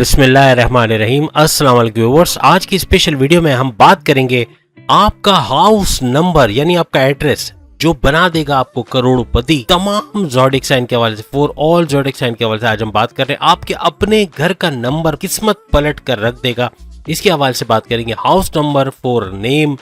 बिस्मिल्लाहिर्रहमानिर्रहीम। अस्सलाम वालेकुम व्यूअर्स। आज की स्पेशल वीडियो में हम बात करेंगे आपका हाउस नंबर यानी आपका एड्रेस जो बना देगा आपको करोड़पति। तमाम ज़ोडिएक साइन के हवाले से, फॉर ऑल ज़ोडिएक साइन के हवाले से आज हम बात कर रहे हैं। आपके अपने घर का नंबर किस्मत पलट कर रख देगा, इसके हवाले से बात करेंगे। House number for name,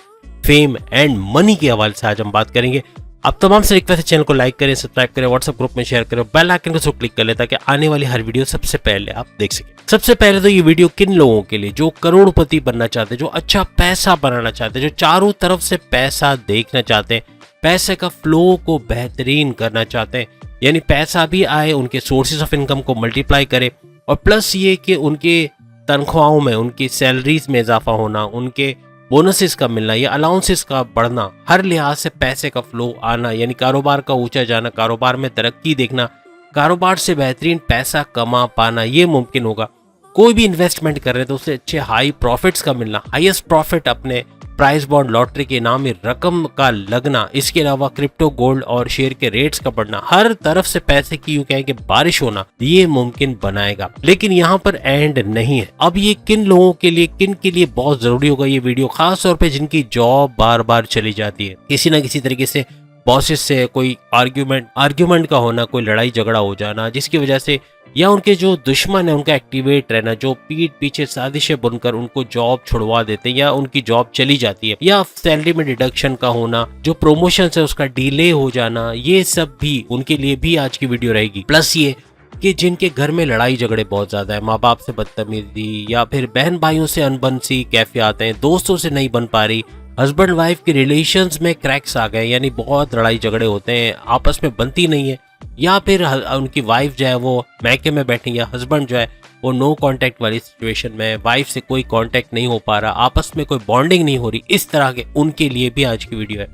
fame and money के हवाले से आज हम बात करेंगे। आप तमाम से रिक्वेस्ट है, चैनल को लाइक करें, सब्सक्राइब करें, व्हाट्सएप ग्रुप में शेयर करें, बेल आइकन को क्लिक कर लें ताकि आने वाली हर वीडियो सबसे पहले आप देख सकें। सबसे पहले तो ये वीडियो किन लोगों के लिए जो करोड़पति बनना चाहते हैं, जो अच्छा पैसा बनाना चाहते हैं, जो चारों तरफ से पैसा देखना चाहते हैं, पैसे का फ्लो को बेहतरीन करना चाहते हैं, यानी पैसा भी आए, उनके सोर्सेज ऑफ इनकम को मल्टीप्लाई करे और प्लस ये कि उनके तनख्वाहों में, उनकी सैलरीज में इजाफा होना, उनके बोनसेस का मिलना या अलाउंसेस का बढ़ना, हर लिहाज से पैसे का फ्लो आना, यानी कारोबार का ऊंचा जाना, कारोबार में तरक्की देखना, कारोबार से बेहतरीन पैसा कमा पाना, ये मुमकिन होगा। कोई भी इन्वेस्टमेंट कर रहे हैं तो उससे अच्छे हाई प्रॉफिट्स का मिलना, हाईएस्ट प्रॉफिट अपने प्राइस बॉन्ड लॉटरी के इनामी रकम का लगना, इसके अलावा क्रिप्टो, गोल्ड और शेयर के रेट्स का बढ़ना, हर तरफ से पैसे की यूं कहें कि बारिश होना, ये मुमकिन बनाएगा। लेकिन यहाँ पर एंड नहीं है। अब ये किन लोगों के लिए, किन के लिए बहुत जरूरी होगा ये वीडियो, खास तौर पे जिनकी जॉब बार बार चली जाती है, किसी ना किसी तरीके से बॉसेस से कोई आर्ग्यूमेंट का होना, कोई लड़ाई झगड़ा हो जाना जिसकी वजह से, या उनके जो दुश्मन है उनका एक्टिवेट रहना, जो पीठ पीछे साजिशें बुनकर उनको जॉब छुड़वा देते हैं या उनकी जॉब चली जाती है, या सैलरी में डिडक्शन का होना, जो प्रमोशन है उसका डिले हो जाना, ये सब भी उनके लिए भी आज की वीडियो रहेगी। प्लस ये कि जिनके घर में लड़ाई झगड़े बहुत ज्यादा है, माँ बाप से बदतमीजी या फिर बहन भाइयों से अनबन सी कैफियत हैं, दोस्तों से नहीं बन पा रही, हस्बैंड वाइफ के रिलेशंस में क्रैक्स आ गए, यानी बहुत लड़ाई झगड़े होते हैं, आपस में बनती नहीं है, या फिर उनकी वाइफ जो है वो मैके में बैठी, या हस्बैंड जो है वो नो कांटेक्ट वाली सिचुएशन में, वाइफ से कोई कांटेक्ट नहीं हो पा रहा, आपस में कोई बॉन्डिंग नहीं हो रही, इस तरह के उनके लिए भी आज की वीडियो है।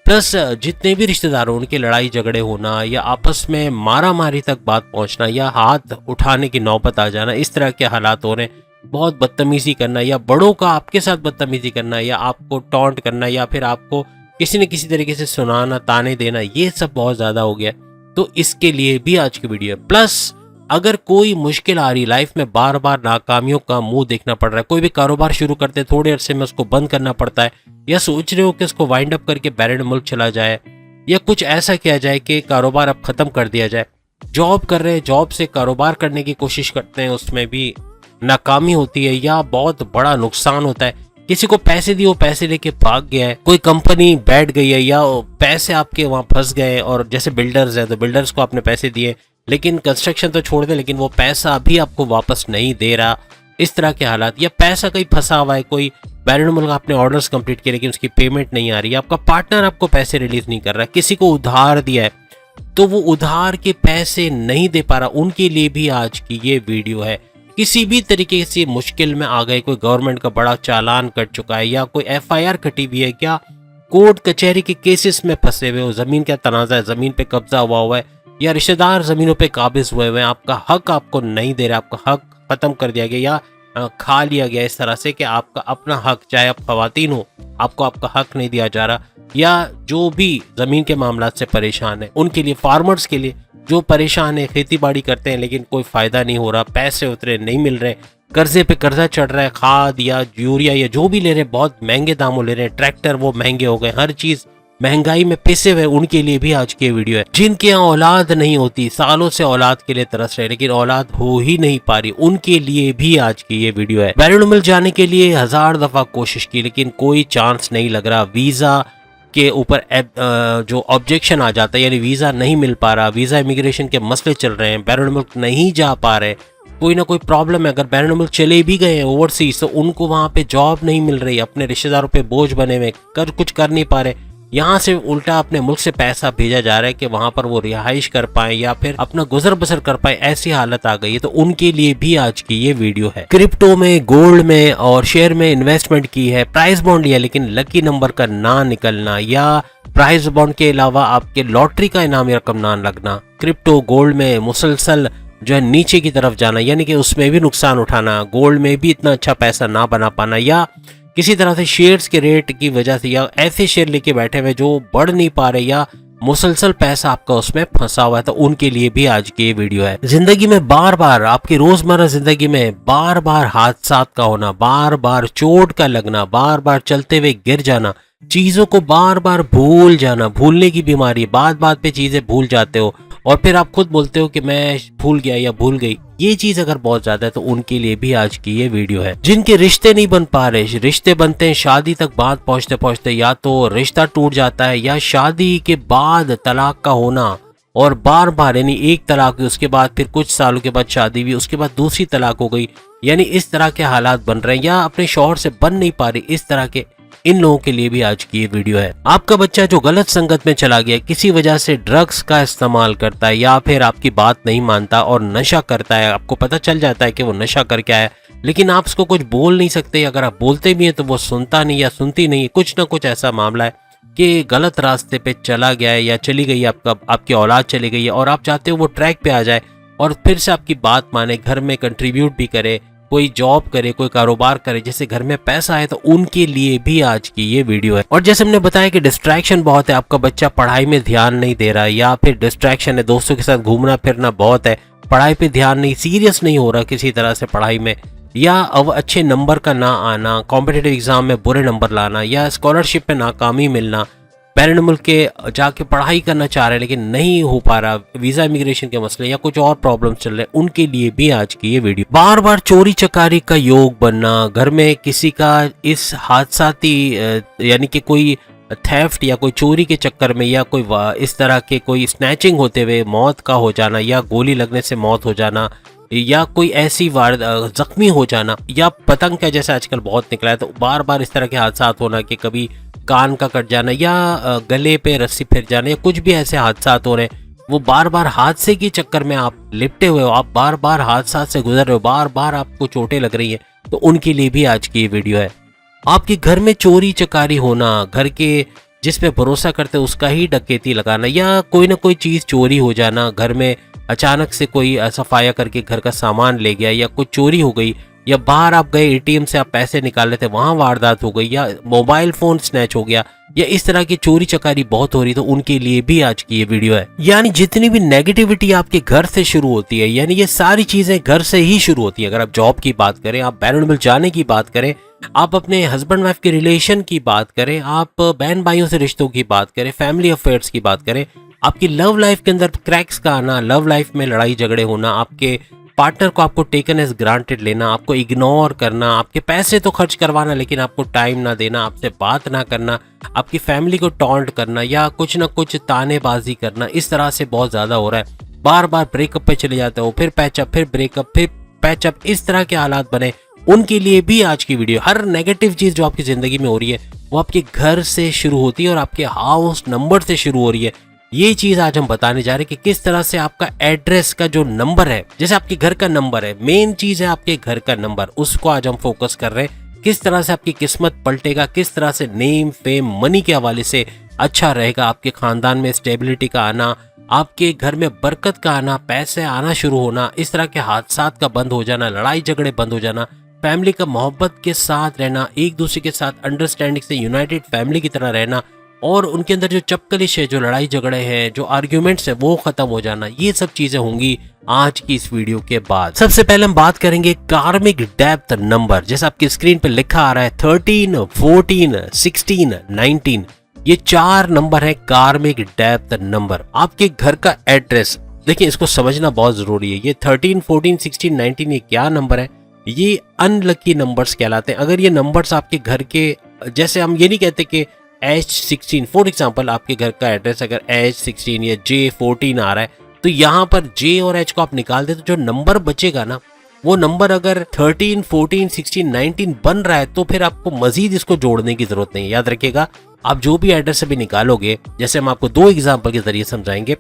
प्लस जितने भी रिश्तेदार हो उनके लड़ाई झगड़े होना या आपस में मारा मारी तक बात पहुंचना या हाथ उठाने की नौबत आ जाना, इस तरह के हालात हो रहे हैं। बहुत बदतमीजी करना या बड़ों का आपके साथ बदतमीजी करना या आपको टॉन्ट करना या फिर आपको किसी न किसी तरीके से सुनाना, ताने देना, ये सब बहुत ज्यादा हो गया। तो इसके लिए भी आज की वीडियो है। प्लस अगर कोई मुश्किल आ रही लाइफ में, बार बार नाकामियों का मुंह देखना पड़ रहा है, कोई भी कारोबार शुरू करते थोड़े अरसे में उसको बंद करना पड़ता है, या सोच रहे हो कि उसको वाइंड अप करके बैरन मुल्क चला जाए या कुछ ऐसा किया जाए कि कारोबार अब खत्म कर दिया जाए, जॉब कर रहे हैं, जॉब से कारोबार करने की कोशिश करते हैं, उसमें भी नाकामी होती है या बहुत बड़ा नुकसान होता है, किसी को पैसे दिए वो पैसे लेके भाग गया है, कोई कंपनी बैठ गई है या पैसे आपके वहां फंस गए, और जैसे बिल्डर्स है तो बिल्डर्स को आपने पैसे दिए लेकिन कंस्ट्रक्शन तो छोड़ दे, लेकिन वो पैसा अभी आपको वापस नहीं दे रहा, इस तरह के हालात, या पैसा कहीं फंसा हुआ है, कोई बैरून मुल्क आपने ऑर्डर्स कंप्लीट किए लेकिन उसकी पेमेंट नहीं आ रही, आपका पार्टनर आपको पैसे रिलीज नहीं कर रहा, किसी को उधार दिया है तो वो उधार के पैसे नहीं दे पा रहा, उनके लिए भी आज की ये वीडियो है। किसी भी तरीके से मुश्किल में आ गए, कोई गवर्नमेंट का बड़ा चालान कट चुका है या कोई एफआईआर कटी हुई है, क्या कोर्ट कचहरी के केसेस में फंसे हुए हो, जमीन का तनाजा है, जमीन पे कब्जा हुआ है, या रिश्तेदार जमीनों पे काबिज हुए हैं, आपका हक आपको नहीं दे रहा, आपका हक खत्म कर दिया गया या खा लिया गया इस तरह से कि आपका अपना हक, चाहे आप खवातीन हो, आपको आपका हक नहीं दिया जा रहा, या जो भी जमीन के मामला से परेशान है उनके लिए, फार्मर्स के लिए जो परेशान है, खेती बाड़ी करते हैं लेकिन कोई फायदा नहीं हो रहा, पैसे उतरे नहीं मिल रहे, कर्जे पे कर्जा चढ़ रहा है, खाद या यूरिया या जो भी ले रहे हैं बहुत महंगे दामों ले रहे हैं, ट्रैक्टर वो महंगे हो गए, हर चीज महंगाई में पिसे हुए, उनके लिए भी आज की वीडियो है। जिनके यहाँ औलाद नहीं होती, सालों से औलाद के लिए तरस रहे लेकिन औलाद हो ही नहीं पा रही, उनके लिए भी आज की ये वीडियो है। बैरून मुल्क जाने के लिए 1000 दफा कोशिश की लेकिन कोई चांस नहीं लग रहा, वीजा के ऊपर जो ऑब्जेक्शन आ जाता है, यानी वीजा नहीं मिल पा रहा, वीजा इमिग्रेशन के मसले चल रहे हैं, बैरून मुल्क नहीं जा पा रहे, कोई ना कोई प्रॉब्लम है। अगर बैरून मुल्क चले भी गए ओवरसीज तो उनको वहां पे जॉब नहीं मिल रही, अपने रिश्तेदारों पे बोझ बने हुए, कुछ कर नहीं पा रहे, यहाँ से उल्टा अपने मुल्क से पैसा भेजा जा रहा है कि वहां पर वो रिहाइश कर पाए या फिर अपना गुजर बसर कर पाए, ऐसी हालत आ गई है। तो उनके लिए भी आज की ये वीडियो है। क्रिप्टो में, गोल्ड में और शेयर में इन्वेस्टमेंट की है, प्राइस बॉन्ड लिया लेकिन लकी नंबर का ना निकलना, या प्राइस बॉन्ड के अलावा आपके लॉटरी का इनामी रकम ना लगना, क्रिप्टो गोल्ड में मुसलसल जो है नीचे की तरफ जाना, यानी कि उसमें भी नुकसान उठाना, गोल्ड में भी इतना अच्छा पैसा ना बना पाना, या किसी तरह से शेयर्स के रेट की वजह से या ऐसे शेयर लेके बैठे हुए जो बढ़ नहीं पा रहे या मुसलसल पैसा आपका उसमें फंसा हुआ है, तो उनके लिए भी आज की ये वीडियो है। जिंदगी में बार बार, आपकी रोजमर्रा जिंदगी में बार बार हादसात का होना, बार बार चोट का लगना, बार बार चलते हुए गिर जाना, चीजों को बार बार भूल जाना, भूलने की बीमारी, बात बात पे चीजें भूल जाते हो और फिर आप खुद बोलते हो कि मैं भूल गया या भूल गई, ये चीज अगर बहुत ज्यादा है तो उनके लिए भी आज की ये वीडियो है। जिनके रिश्ते नहीं बन पा रहे, रिश्ते बनते हैं शादी तक बात पहुंचते पहुंचते या तो रिश्ता टूट जाता है या शादी के बाद तलाक का होना और बार बार, यानी एक तलाक हुई उसके बाद फिर कुछ सालों के बाद शादी हुई, उसके बाद दूसरी तलाक हो गई, यानी इस तरह के हालात बन रहे हैं या अपने शौहर से बन नहीं पा रही, इस तरह के, इन लोगों के लिए भी आज की ये वीडियो है। आपका बच्चा जो गलत संगत में चला गया, किसी वजह से ड्रग्स का इस्तेमाल करता है या फिर आपकी बात नहीं मानता और नशा करता है, आपको पता चल जाता है कि वो नशा करके आया, लेकिन आप उसको कुछ बोल नहीं सकते, अगर आप बोलते भी हैं तो वो सुनता नहीं या सुनती नहीं, कुछ ना कुछ ऐसा मामला है कि गलत रास्ते पे चला गया है या चली गई है, आपकी औलाद चली गई है और आप चाहते हो वो ट्रैक पे आ जाए और फिर से आपकी बात माने, घर में कंट्रीब्यूट भी करे, कोई जॉब करे, कोई कारोबार करे, जैसे घर में पैसा है, तो उनके लिए भी आज की ये वीडियो है। और जैसे हमने बताया कि डिस्ट्रैक्शन बहुत है, आपका बच्चा पढ़ाई में ध्यान नहीं दे रहा है या फिर डिस्ट्रैक्शन है, दोस्तों के साथ घूमना फिरना बहुत है, पढ़ाई पे ध्यान नहीं, सीरियस नहीं हो रहा किसी तरह से पढ़ाई में, या अब अच्छे नंबर का ना आना, कॉम्पिटिटिव एग्जाम में बुरे नंबर लाना या स्कॉलरशिप में नाकामी मिलना, बैरन मुल्क के जाके पढ़ाई करना चाह रहे हैं लेकिन नहीं हो पा रहा, वीजा इमिग्रेशन के मसले या कुछ और प्रॉब्लम चल रहे हैं, उनके लिए भी आज की ये वीडियो। बार बार चोरी चकारी का योग बनना, घर में किसी का इस हादसाती यानी कि कोई थेफ्ट या कोई चोरी के चक्कर में या कोई इस तरह के कोई स्नैचिंग होते हुए मौत का हो जाना या गोली लगने से मौत हो जाना या कोई ऐसी जख्मी हो जाना या पतंग का जैसे आजकल बहुत निकला है, तो बार बार इस तरह के हादसा होना कि कभी कान का कट जाना या गले पे रस्सी फिर जाना या कुछ भी ऐसे हादसा हो रहे हैं, वो बार बार हादसे के चक्कर में आप लिपटे हुए हो, आप बार बार हादसा से गुजर रहे हो, बार बार आपको चोटें लग रही हैं, तो उनके लिए भी आज की ये वीडियो है। आपके घर में चोरी चकारी होना, घर के जिस पे भरोसा करते हो उसका ही डकैती लगाना या कोई ना कोई चीज़ चोरी हो जाना, घर में अचानक से कोई सफाया करके घर का सामान ले गया या कुछ चोरी हो गई या बाहर आप गए एटीएम से आप पैसे निकाल रहे थे वहां वारदात हो गई या मोबाइल फोन स्नैच हो गया या इस तरह की चोरी चकारी बहुत हो रही, तो उनके लिए भी आज की ये वीडियो है। यानी जितनी भी नेगेटिविटी आपके घर से शुरू होती है, यानी ये सारी चीजें घर से ही शुरू होती है। अगर आप जॉब की बात करें, आप बैरन मुल्क जाने की बात करें, आप अपने हस्बैंड वाइफ के रिलेशन की बात करें, आप बहन भाइयों से रिश्तों की बात करें, फैमिली अफेयर्स की बात करें, आपकी लव लाइफ के अंदर क्रैक्स का आना, लव लाइफ में लड़ाई झगड़े होना, आपके पार्टनर को आपको टेकन एज ग्रांटेड लेना, आपको इग्नोर करना, आपके पैसे तो खर्च करवाना लेकिन आपको टाइम ना देना, आपसे बात ना करना, आपकी फैमिली को टॉन्ट करना या कुछ ना कुछ तानेबाजी करना, इस तरह से बहुत ज्यादा हो रहा है। बार बार ब्रेकअप पे चले जाते हो, फिर पैचअप, फिर ब्रेकअप, फिर पैचअप, इस तरह के हालात बने, उनके लिए भी आज की वीडियो। हर नेगेटिव चीज जो आपकी जिंदगी में हो रही है वो आपके घर से शुरू होती है और आपके हाउस नंबर से शुरू हो रही है। ये चीज आज हम बताने जा रहे हैं कि किस तरह से आपका एड्रेस का जो नंबर है, जैसे आपके घर का नंबर है, मेन चीज है आपके घर का नंबर, उसको आज हम फोकस कर रहे हैं। किस तरह से आपकी किस्मत पलटेगा, किस तरह से नेम फेम मनी के हवाले से अच्छा रहेगा, आपके खानदान में स्टेबिलिटी का आना, आपके घर में बरकत का आना, पैसे आना शुरू होना, इस तरह के हादसात का बंद हो जाना, लड़ाई झगड़े बंद हो जाना, फैमिली का मोहब्बत के साथ रहना, एक दूसरे के साथ अंडरस्टैंडिंग से यूनाइटेड फैमिली की तरह रहना और उनके अंदर जो चपकलिश है, जो लड़ाई झगड़े हैं, जो आर्ग्यूमेंट्स है, वो खत्म हो जाना, ये सब चीजें होंगी आज की इस वीडियो के बाद। सबसे पहले हम बात करेंगे कार्मिक डेप्थ नंबर। जैसा आपकी स्क्रीन पे लिखा आ रहा है 13, 14, 16, 19, ये 4 नंबर है कार्मिक डेप्थ नंबर। आपके घर का एड्रेस, देखिए इसको समझना बहुत जरूरी है। ये 13, 14, 16, 19 ये क्या नंबर है? ये अनलकी नंबर्स कहलाते हैं। अगर ये नंबर्स आपके घर के, जैसे हम ये नहीं कहते कि H16 फॉर एग्जाम्पल, आपके घर का एड्रेस अगर H16 या J14 आ रहा है तो यहाँ पर J और H को आप निकाल दे तो जो नंबर बचेगा ना, वो नंबर अगर 13, 14, 16, 19 बन रहा है तो फिर आपको मजीद इसको जोड़ने की जरूरत नहीं है। याद रखिएगा, आप जो भी एड्रेस अभी निकालोगे, जैसे हम आपको 2 एग्जाम्पल के जरिए समझाएंगे,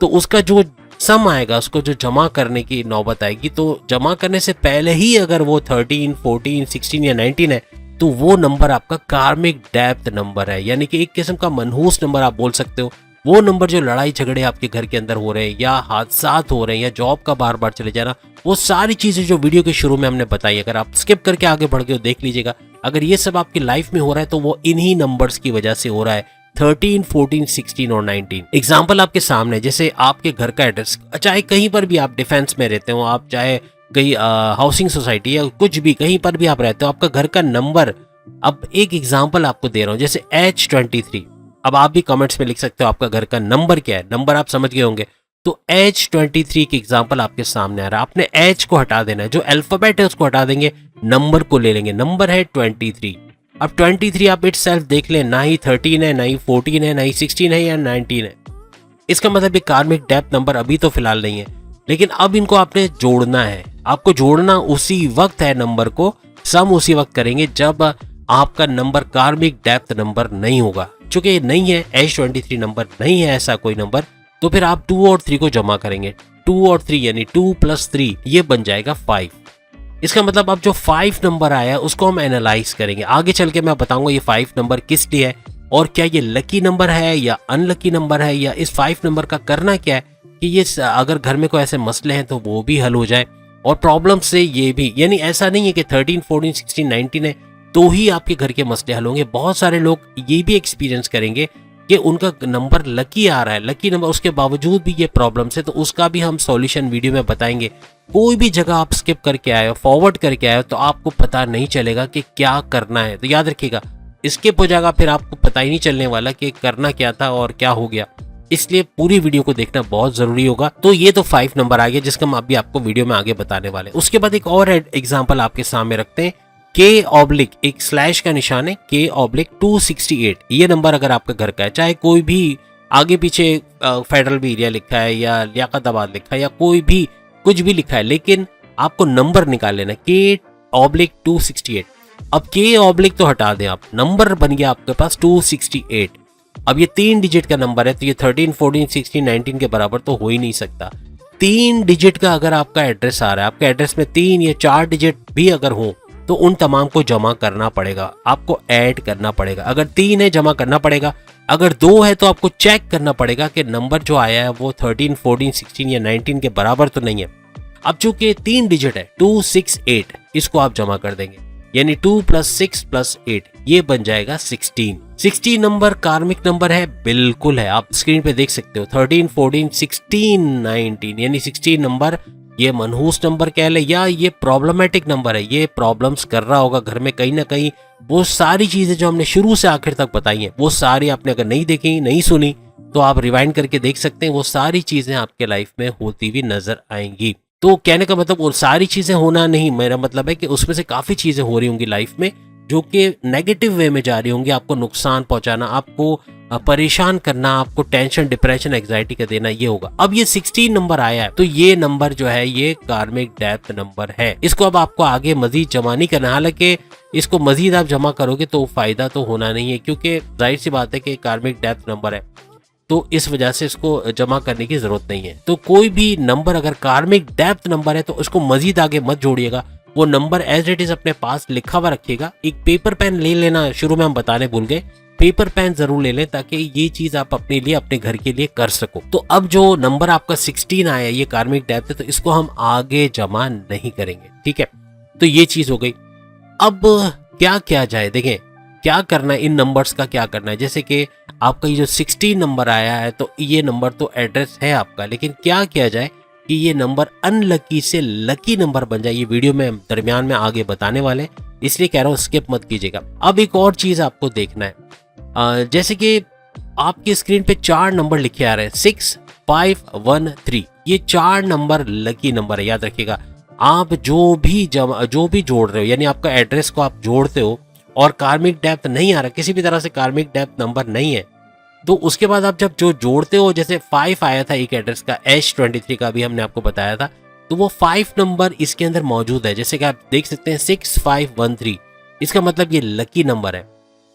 तो उसका जो सम आएगा, उसको जो जमा करने की नौबत आएगी, तो जमा करने से पहले ही अगर वो 13, 14, 16 या 19 है तो वो नंबर आपका कार्मिक डेप्थ नंबर है, यानी कि एक किस्म का मनहूस नंबर आप बोल सकते हो। वो नंबर जो लड़ाई झगड़े आपके घर के अंदर हो रहे हैं या हादसात हो रहे हैं या जॉब का बार बार चले जाना, वो सारी चीजें जो वीडियो के शुरू में हमने बताई, अगर आप स्किप करके आगे बढ़ गए देख लीजिएगा, अगर ये सब आपकी लाइफ में हो रहा है तो वो इन्हीं नंबर्स की वजह से हो रहा है। 13, 14, 16 और 19। एग्जाम्पल आपके सामने, जैसे आपके घर का एड्रेस, चाहे कहीं पर भी आप डिफेंस में रहते हो, आप चाहे कहीं हाउसिंग सोसाइटी या कुछ भी कहीं पर भी आप रहते हो, आपका घर का नंबर, अब एक एग्जाम्पल आपको दे रहा हूँ, जैसे H23। अब आप भी कमेंट्स में लिख सकते हो आपका घर का नंबर क्या है, नंबर आप समझ गए होंगे। तो H23 की एग्जाम्पल आपके सामने आ रहा है, आपने H को हटा देना है, जो अल्फाबेट है उसको हटा देंगे, नंबर को ले लेंगे, नंबर है 23। अब 23 आप इट सेल्फ देख लें, ना ही 13 है, ना ही 14 है, ना ही 16 है या 19 है। इसका मतलब ये कार्मिक डेप्थ नंबर अभी तो फिलहाल नहीं है, लेकिन अब इनको आपने जोड़ना है। आपको जोड़ना उसी वक्त है, नंबर को सम उसी वक्त करेंगे जब आपका नंबर कार्मिक डेप्थ नंबर नहीं होगा। चूंकि नहीं है, H23 नंबर नहीं है ऐसा कोई नंबर, तो फिर आप 2 और 3 को जमा करेंगे। 2 और 3 यानी 2 + 3 ये बन जाएगा 5। इसका मतलब अब जो 5 नंबर आया उसको हम एनालाइज करेंगे। आगे चल के मैं बताऊंगा ये 5 नंबर किस लिए है और क्या ये लकी नंबर है या अनलकी नंबर है, या इस 5 नंबर का करना क्या है कि ये अगर घर में कोई ऐसे मसले हैं तो वो भी हल हो जाए, और प्रॉब्लम से ये भी, यानी ऐसा नहीं है कि 13, 14, 16, 19 है तो ही आपके घर के मसले हल होंगे। बहुत सारे लोग ये भी एक्सपीरियंस करेंगे कि उनका नंबर लकी आ रहा है, लकी नंबर, उसके बावजूद भी ये प्रॉब्लम्स है, तो उसका भी हम सॉल्यूशन वीडियो में बताएंगे। कोई भी जगह आप स्किप करके आए हो, फॉरवर्ड करके आए हो, तो आपको पता नहीं चलेगा कि क्या करना है। तो याद रखिएगा, स्किप हो जाएगा फिर आपको पता ही नहीं चलने वाला कि करना क्या था और क्या हो गया। इसलिए पूरी वीडियो को देखना बहुत जरूरी होगा। तो ये तो 5 नंबर आ गया जिसका हम अभी आपको वीडियो में आगे बताने वाले हैं। उसके बाद एक और एग्जाम्पल आपके सामने रखते हैं, K/ एक स्लैश का निशान है, K/268। ये नंबर अगर आपका घर का है, चाहे कोई भी आगे पीछे फेडरल भी एरिया लिखा है या लियाकताबाद लिखा है या कोई भी कुछ भी लिखा है, लेकिन आपको नंबर निकाल लेना, K/268। अब K/ तो हटा दें आप, नंबर बन गया आपके पास 268। अब ये 3 डिजिट का नंबर है, तो ये 13, 14, 16, 19 के बराबर तो हो ही नहीं सकता। 3 डिजिट का अगर आपका एड्रेस आ रहा है, आपके एड्रेस में 3 या 4 डिजिट भी अगर हो तो उन तमाम को जमा करना पड़ेगा, आपको ऐड करना पड़ेगा। अगर 3 है जमा करना पड़ेगा, अगर 2 है तो आपको चेक करना पड़ेगा कि नंबर जो आया है वो 13, 14, 16 या 19 के बराबर तो नहीं है। अब चूंकि 3 डिजिट है 268, इसको आप जमा कर देंगे, यानी 2 + 6 + 8 ये बन जाएगा 16। 16 नंबर कार्मिक नंबर है, बिल्कुल है, आप स्क्रीन पे देख सकते हो। 13, 14, 16, 19 यानी 16 नंबर ये मनहूस नंबर कह ले या ये प्रॉब्लमेटिक नंबर है, ये प्रॉब्लम्स कर रहा होगा घर में कहीं ना कहीं। वो सारी चीजें जो हमने शुरू से आखिर तक बताई हैं, वो सारी आपने अगर नहीं देखी, नहीं सुनी, तो आप रिवाइंड करके देख सकते हैं। वो सारी चीजें आपके लाइफ में होती हुई नजर आएंगी। तो कहने का मतलब वो सारी चीजें होना नहीं, मेरा मतलब है कि उसमें से काफी चीजें हो रही होंगी लाइफ में जो कि नेगेटिव वे में जा रही होंगी, आपको नुकसान पहुंचाना, आपको परेशान करना, आपको टेंशन, डिप्रेशन, एंजाइटी का देना, ये होगा। अब ये 16 नंबर आया है, तो ये नंबर जो है ये कार्मिक डेप्थ नंबर है। इसको अब आपको आगे मजीद जमा नहीं करना, हालांकि इसको मजीद आप जमा करोगे तो फायदा तो होना नहीं है, क्योंकि जाहिर सी बात है कि कार्मिक डेप्थ नंबर है, तो इस वजह से इसको जमा करने की जरूरत नहीं है। तो कोई भी नंबर अगर कार्मिक डेप्थ नंबर है तो उसको मजीद आगे मत जोड़िएगा, वो नंबर एज इट इज अपने पास लिखा हुआ रखिएगा। एक पेपर पेन ले लेना, शुरू में हम बताने भूल गए, पेपर पेन जरूर ले लें ताकि ये चीज आप अपने लिए, अपने घर के लिए कर सको। तो अब जो नंबर आपका 16 आया, ये कार्मिक डेप्थ है, तो इसको हम आगे जमा नहीं करेंगे, ठीक है। तो ये चीज हो गई। अब क्या किया जाए, देखें क्या करना है, इन नंबर्स का क्या करना है। जैसे कि आपका ये जो 16 नंबर आया है, तो ये नंबर तो एड्रेस है आपका, लेकिन क्या किया जाए कि ये नंबर अनलकी से लकी नंबर बन जाए। ये वीडियो में दरमियान में आगे बताने वाले, इसलिए कह रहा हूँ स्किप मत कीजिएगा। अब एक और चीज आपको देखना है, जैसे कि आपकी स्क्रीन पे 4 नंबर लिखे आ रहे हैं, 6, 5, 1, 3। ये 4 नंबर लकी नंबर है, याद रखिएगा। आप जो भी जोड़ रहे हो, यानी आपका एड्रेस को आप जोड़ते हो और कार्मिक डेप्थ नहीं आ रहा, किसी भी तरह से कार्मिक डेप्थ नंबर नहीं है, तो उसके बाद आप जब जो जोड़ते हो, जैसे 5 आया था एक एड्रेस का, H23 का भी हमने आपको बताया था, तो वो 5 नंबर इसके अंदर मौजूद है। जैसे कि आप देख सकते हैं 6, 5, 1, 3, इसका मतलब ये लकी नंबर है।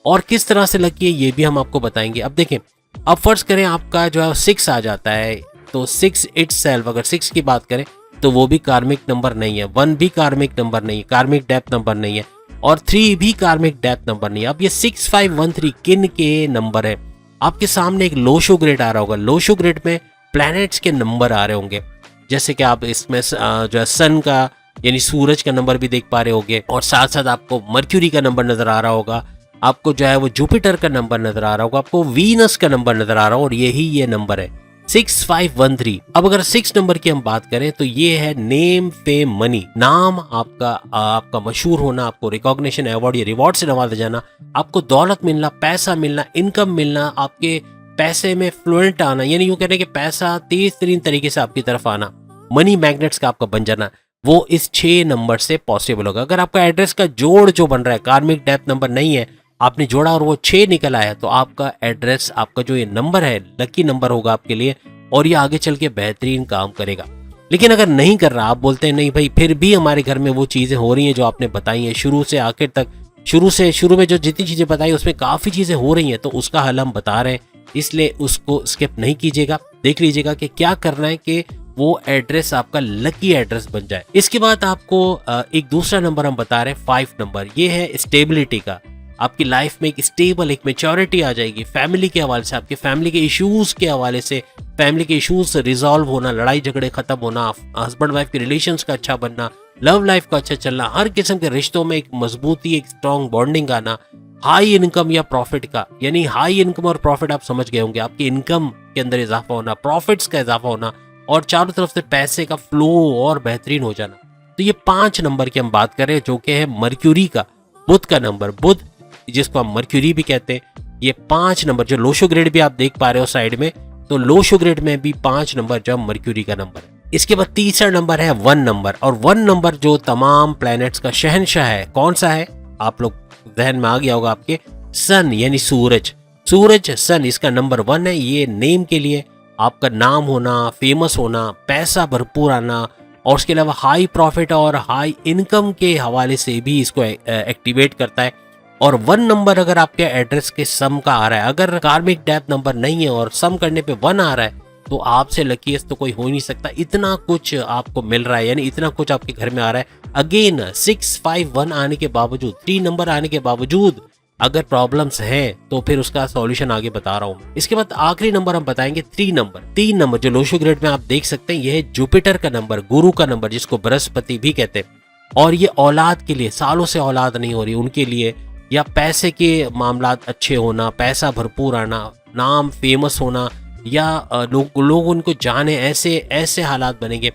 और किस तरह से लकी है ये भी हम आपको बताएंगे। अब देखें, अब फर्ज करें आपका जो है 6 आ जाता है, तो 6 इटसेल्फ, अगर 6 की बात करें तो वो भी कार्मिक नंबर नहीं है, 1 भी कार्मिक नंबर नहीं है, कार्मिक डेप्थ नंबर नहीं है, और 3 भी कार्मिक डेप्थ नंबर नहीं है। अब ये 6, 5, 1, 3 किन के नंबर है? आपके सामने एक लोशो ग्रिड आ रहा होगा, लोशो ग्रिड में प्लैनेट्स के नंबर आ रहे होंगे, जैसे कि आप इसमें जो है सन का यानी सूरज का नंबर भी देख पा रहे होंगे, और साथ साथ आपको मर्क्यूरी का नंबर नजर आ रहा होगा, आपको जो है वो जुपिटर का नंबर नजर आ रहा होगा, आपको वीनस का नंबर नजर आ रहा होगा और यही ये नंबर है 6513। अब अगर 6 नंबर की हम बात करें तो ये है नेम फेम मनी, नाम आपका मशहूर होना, आपको रिकॉग्निशन अवार्ड या रिवॉर्ड से नवाजा जाना, आपको दौलत मिलना, पैसा मिलना, इनकम मिलना, आपके पैसे में फ्लुएंट आना, यानी यूं कह रहे हैं कि पैसा तेज तरीन तरीके से आपकी तरफ आना, मनी मैग्नेट्स का आपका बन जाना, वो इस 6 नंबर से पॉसिबल होगा। अगर आपका एड्रेस का जोड़ जो बन रहा है, कार्मिक डेप्थ नंबर नहीं है, आपने जोड़ा और वो 6 निकल आया, तो आपका एड्रेस, आपका जो ये नंबर है लकी नंबर होगा आपके लिए और ये आगे चल के बेहतरीन काम करेगा। लेकिन अगर नहीं कर रहा, आप बोलते हैं नहीं भाई फिर भी हमारे घर में वो चीजें हो रही हैं जो आपने बताई हैं शुरू से आखिर तक, शुरू में जो जितनी चीजें बताई उसमें काफी चीजें हो रही हैं, तो उसका हल हम बता रहे हैं, इसलिए उसको स्किप नहीं कीजिएगा, देख लीजिएगा कि क्या करना है कि वो एड्रेस आपका लकी एड्रेस बन जाए। इसके बाद आपको एक दूसरा नंबर हम बता रहे हैं 5 नंबर, ये है स्टेबिलिटी का। आपकी लाइफ में एक स्टेबल, एक मेच्योरिटी आ जाएगी फैमिली के हवाले से, आपके फैमिली के इश्यूज के हवाले से, फैमिली के इश्यूज रिजॉल्व होना, लड़ाई झगड़े खत्म होना, हस्बैंड वाइफ के रिलेशंस का अच्छा बनना, लव लाइफ का अच्छा चलना, हर किस्म के रिश्तों में एक मजबूती, एक स्ट्रॉन्ग बॉन्डिंग आना, हाई इनकम या प्रॉफिट का, यानी हाई इनकम और प्रॉफिट आप समझ गए होंगे, आपकी इनकम के अंदर इजाफा होना, प्रॉफिट्स का इजाफा होना और चारों तरफ से पैसे का फ्लो और बेहतरीन हो जाना। तो ये 5 नंबर की हम बात करें जो कि है मर्क्यूरी का, बुध का नंबर, बुध जिसको हम मर्क्यूरी भी कहते हैं। ये 5 नंबर जो लोशो ग्रेड भी आप देख पा रहे हो साइड में, तो लोशो ग्रेड में भी 5 नंबर जो मर्क्यूरी का नंबर है। इसके बाद तीसरा नंबर है 1 नंबर, और 1 नंबर जो तमाम प्लैनेट्स का शहंशाह है, कौन सा है आप लोग जहन में आ गया होगा आपके, सन यानी सूरज, सूरज सन, इसका नंबर 1 है। ये नेम के लिए आपका नाम होना, फेमस होना, पैसा भरपूर आना और उसके अलावा हाई प्रॉफिट और हाई इनकम के हवाले से भी इसको एक्टिवेट करता है। और 1 नंबर अगर आपके एड्रेस के सम का आ रहा है, अगर कार्मिक डेप्थ नंबर नहीं है और सम करने पे 1 आ रहा है, तो आपसे लकीएस्ट तो कोई हो ही नहीं सकता। इतना कुछ आपको मिल रहा है, यानी इतना कुछ आपके घर में आ रहा है। अगेन 651 आने के बावजूद, 3 नंबर आने के बावजूद अगर प्रॉब्लम्स हैं तो फिर उसका सॉल्यूशन आगे बता रहा हूँ। इसके बाद आखिरी नंबर हम बताएंगे 3 नंबर। 3 नंबर जो लोशो ग्रेड में आप देख सकते हैं, यह है जुपिटर का नंबर, गुरु का नंबर, जिसको बृहस्पति भी कहते हैं। और ये औलाद के लिए, सालों से औलाद नहीं हो रही उनके लिए, या पैसे के मामलात अच्छे होना, पैसा भरपूर आना, नाम फेमस होना, या लोग उनको जाने, ऐसे हालात बनेंगे।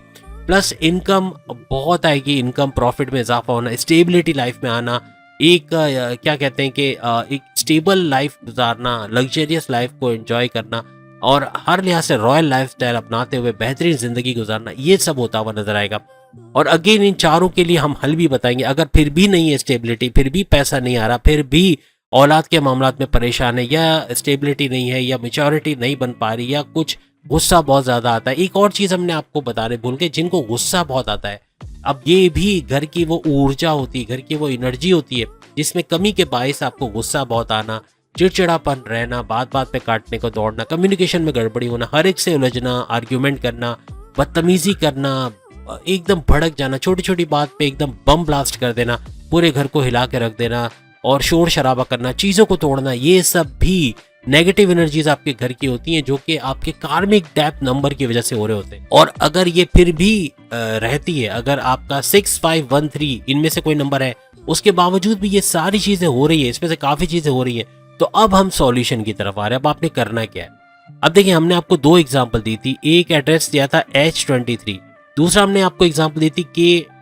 प्लस इनकम बहुत आएगी, इनकम प्रॉफिट में इजाफा होना, स्टेबिलिटी लाइफ में आना, एक क्या कहते हैं कि एक स्टेबल लाइफ गुजारना, लग्जरियस लाइफ को एंजॉय करना और हर लिहाज से रॉयल लाइफस्टाइल अपनाते हुए बेहतरीन जिंदगी गुजारना, ये सब होता हुआ नजर आएगा। और अगेन इन चारों के लिए हम हल भी बताएंगे। अगर फिर भी नहीं है स्टेबिलिटी, फिर भी पैसा नहीं आ रहा, फिर भी औलाद के मामलात में परेशान है, या स्टेबिलिटी नहीं है, या मेच्योरिटी नहीं बन पा रही, या कुछ गुस्सा बहुत ज्यादा आता है। एक और चीज हमने आपको बताने भूल गए, जिनको गुस्सा बहुत आता है, अब ये भी घर की वो ऊर्जा होती है, घर की वो एनर्जी होती है जिसमें कमी के बायस आपको गुस्सा बहुत आना, चिड़चिड़ापन रहना, बात बात पे काटने को दौड़ना, कम्युनिकेशन में गड़बड़ी होना, हर एक से उलझना, आर्ग्यूमेंट करना, बदतमीजी करना, एकदम भड़क जाना, छोटी छोटी बात पे एकदम बम ब्लास्ट कर देना, पूरे घर को हिला के रख देना और शोर शराबा करना, चीजों को तोड़ना, ये सब भी नेगेटिव एनर्जीज आपके घर की होती हैं जो कि आपके कार्मिक डेप्थ नंबर की वजह से हो रहे होते हैं। और अगर ये फिर भी रहती है, अगर आपका 6513 इनमें से कोई नंबर है, उसके बावजूद भी ये सारी चीजें हो रही है, इसमें से काफी चीजें हो रही है, तो अब हम सॉल्यूशन की तरफ आ रहे हैं। अब आपने करना क्या है? अब देखिए, हमने आपको 2 एग्जाम्पल दी थी। एक एड्रेस दिया था H23, दूसरा हमने आपको एग्जाम्पल दी थी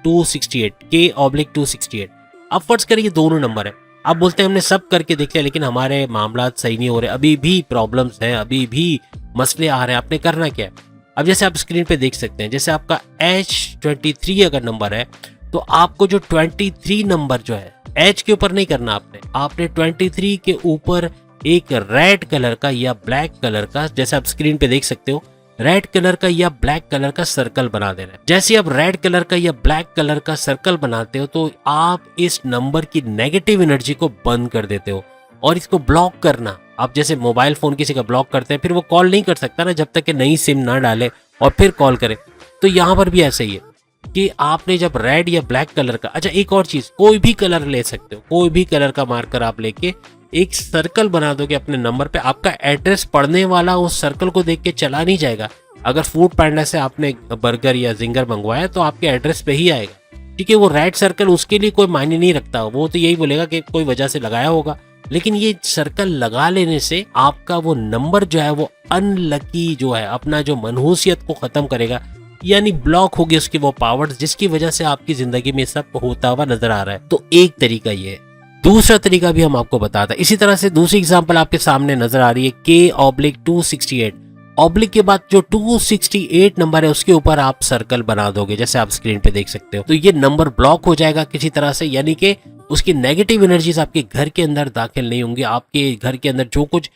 K268। अब फर्ज करिए ये दोनों नंबर है, आप बोलते हैं हमने सब करके देख लिया लेकिन हमारे मामलात सही नहीं हो रहे, अभी भी प्रॉब्लम्स हैं, अभी भी मसले आ रहे हैं, आपने करना क्या है? अब जैसे आप स्क्रीन पे देख सकते हैं, जैसे आपका H23 अगर नंबर है तो आपको जो 23 नंबर जो है, H के ऊपर नहीं करना, आपने 23 के ऊपर एक रेड कलर का या ब्लैक कलर का, जैसे आप स्क्रीन पे देख सकते हो, रेड कलर का या ब्लैक कलर का सर्कल बना देना है। जैसे आप रेड कलर का या ब्लैक कलर का सर्कल बनाते हो तो आप इस नंबर की नेगेटिव एनर्जी को बंद कर देते हो और इसको ब्लॉक करना। आप जैसे मोबाइल फोन किसी का ब्लॉक करते हैं, फिर वो कॉल नहीं कर सकता ना जब तक कि नई सिम ना डाले और फिर कॉल करे। तो यहाँ पर भी ऐसा ही है कि आपने जब रेड या ब्लैक कलर का, अच्छा एक और चीज, कोई भी कलर ले सकते हो, कोई भी कलर का मार्कर आप लेके एक सर्कल बना दोगे अपने नंबर पे, आपका एड्रेस पढ़ने वाला उस सर्कल को देख के चला नहीं जाएगा। अगर फूड पांडा से आपने बर्गर या जिंगर मंगवाया तो आपके एड्रेस पे ही आएगा, ठीक है। वो रेड सर्कल उसके लिए कोई मायने नहीं रखता, वो तो यही बोलेगा कि कोई वजह से लगाया होगा, लेकिन ये सर्कल लगा लेने से आपका वो नंबर जो है वो अनलकी जो है, अपना जो मनहूसियत को खत्म करेगा, यानी ब्लॉक होगी उसकी वो पावर्स, जिसकी वजह से आपकी जिंदगी में सब होता हुआ नजर आ रहा है। तो एक तरीका ये है। दूसरा तरीका भी हम आपको बताते हैं। इसी तरह से दूसरी एग्जांपल आपके सामने नजर आ रही है, K/268। ऑब्लिक के बाद जो 268 नंबर है उसके ऊपर आप सर्कल बना दोगे, जैसे आप स्क्रीन पे देख सकते हो। तो ये नंबर ब्लॉक हो जाएगा किसी तरह से, यानी कि उसकी नेगेटिव एनर्जीज आपके घर के अंदर दाखिल नहीं होंगी। आपके घर के अंदर जो कुछ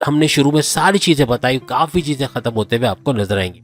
हमने शुरू में सारी चीजें बताई, काफी चीजें खत्म होते हुए आपको नजर आएंगी।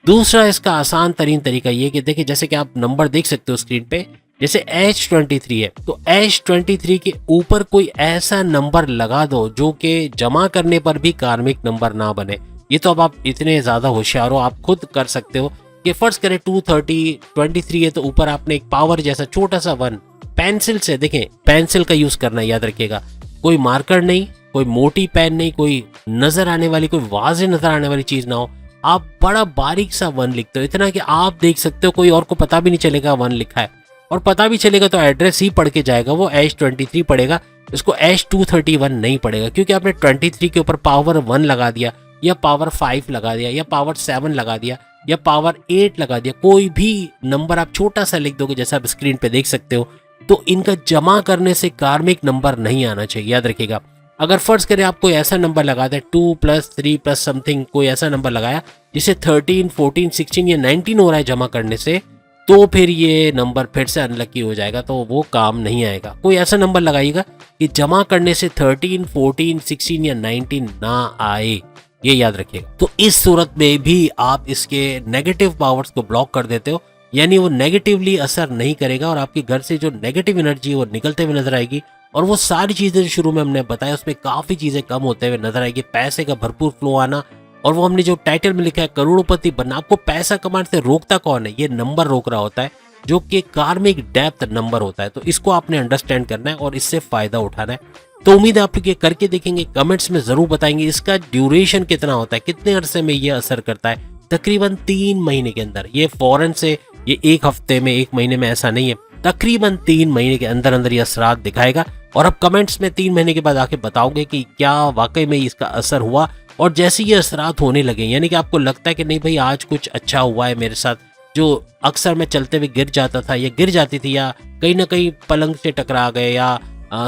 दूसरा इसका आसान तरीन तरीका ये कि देखिए, जैसे कि आप नंबर देख सकते हो स्क्रीन पे, जैसे H23 है तो H23 के ऊपर कोई ऐसा नंबर लगा दो जो कि जमा करने पर भी कार्मिक नंबर ना बने। ये तो अब आप इतने ज्यादा होशियार हो, आप खुद कर सकते हो कि फर्ज करें 230 है तो ऊपर आपने एक पावर जैसा छोटा सा 1 पेंसिल से, देखें पेंसिल का यूज करना है, याद रखिएगा, कोई मार्कर नहीं, कोई मोटी पेन नहीं, कोई नजर आने वाली, कोई वाज़ेह नजर आने वाली चीज ना हो। आप बड़ा बारीक सा 1 लिखते हो, इतना कि आप देख सकते हो कोई और को पता भी नहीं चलेगा 1 लिखा है, और पता भी चलेगा तो एड्रेस ही पढ़ के जाएगा, वो H23 पड़ेगा, इसको H231 नहीं पड़ेगा, क्योंकि आपने 23 के ऊपर पावर 1 लगा दिया, या पावर 5 लगा दिया, या पावर 7 लगा दिया, या पावर 8 लगा दिया। कोई भी नंबर आप छोटा सा लिख दोगे, जैसा आप स्क्रीन पे देख सकते हो, तो इनका जमा करने से कार्मिक नंबर नहीं आना चाहिए, याद रखिएगा। अगर फर्ज करें आप कोई ऐसा नंबर लगा दे 2+3+ समथिंग, कोई ऐसा नंबर लगाया जिसे 13, 14, 16 या 19 हो रहा है जमा करने से, तो फिर ये नंबर फिर से अनलकी हो जाएगा, तो वो काम नहीं आएगा। कोई ऐसा नंबर लगाइएगा कि जमा करने से 13, 14, 16 या 19 ना आए, ये याद रखिएगा। तो इस सूरत में भी आप इसके नेगेटिव पावर्स को ब्लॉक कर देते हो, यानी वो नेगेटिवली असर नहीं करेगा और आपके घर से जो नेगेटिव एनर्जी है वो निकलते हुए नजर आएगी, और वो सारी चीजें जो शुरू में हमने बताया उसमें काफी चीजें कम होते हुए नजर आएगी। पैसे का भरपूर फ्लो आना, और वो हमने जो टाइटल में लिखा है करोड़पति बनना, आपको पैसा कमाने से रोकता कौन है? ये नंबर रोक रहा होता है, जो कि कार्मिक डेप्थ नंबर होता है। तो इसको आपने अंडरस्टैंड करना है और इससे फायदा उठाना है। तो उम्मीद है आप लोग ये करके देखेंगे, कमेंट्स में जरूर बताएंगे इसका ड्यूरेशन कितना होता है, कितने अरसे में ये असर करता है। तकरीबन 3 महीने के अंदर, ये फौरन से, ये 1 हफ्ते में, 1 महीने में ऐसा नहीं है, तकरीबन 3 महीने के अंदर अंदर ये असरात दिखाएगा। और अब कमेंट्स में 3 महीने के बाद आके बताओगे कि क्या वाकई में इसका असर हुआ। और जैसे ये असरात होने लगे, यानी कि आपको लगता है कि नहीं भाई आज कुछ अच्छा हुआ है मेरे साथ, जो अक्सर मैं चलते हुए गिर जाता था या गिर जाती थी, या कहीं ना कहीं पलंग से टकरा गए, या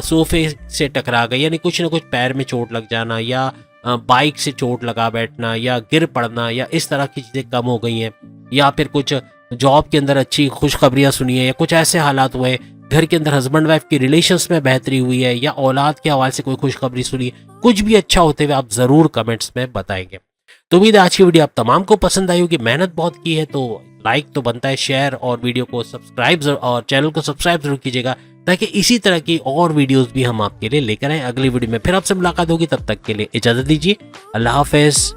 सोफे से टकरा गए, यानी कुछ ना कुछ पैर में चोट लग जाना, या बाइक से चोट लगा बैठना, या गिर पड़ना, या इस तरह की चीज़ें कम हो गई हैं, या फिर कुछ जॉब के अंदर अच्छी खुशखबरियाँ सुनी है, या कुछ ऐसे हालात हुए, घर के अंदर हस्बैंड वाइफ की रिलेशंस में बेहतरी हुई है, या औलाद के हवाले से कोई खुशखबरी सुनी, कुछ भी अच्छा होते हुए आप जरूर कमेंट्स में बताएंगे। तो उम्मीद है आज की वीडियो आप तमाम को पसंद आई होगी। मेहनत बहुत की है तो लाइक तो बनता है, शेयर और वीडियो को सब्सक्राइब और चैनल को सब्सक्राइब जरूर कीजिएगा, ताकि इसी तरह की और वीडियोस भी हम आपके लिए लेकर आए। अगली वीडियो में फिर आपसे मुलाकात होगी, तब तक के लिए इजाजत दीजिए। अल्लाह हाफिज।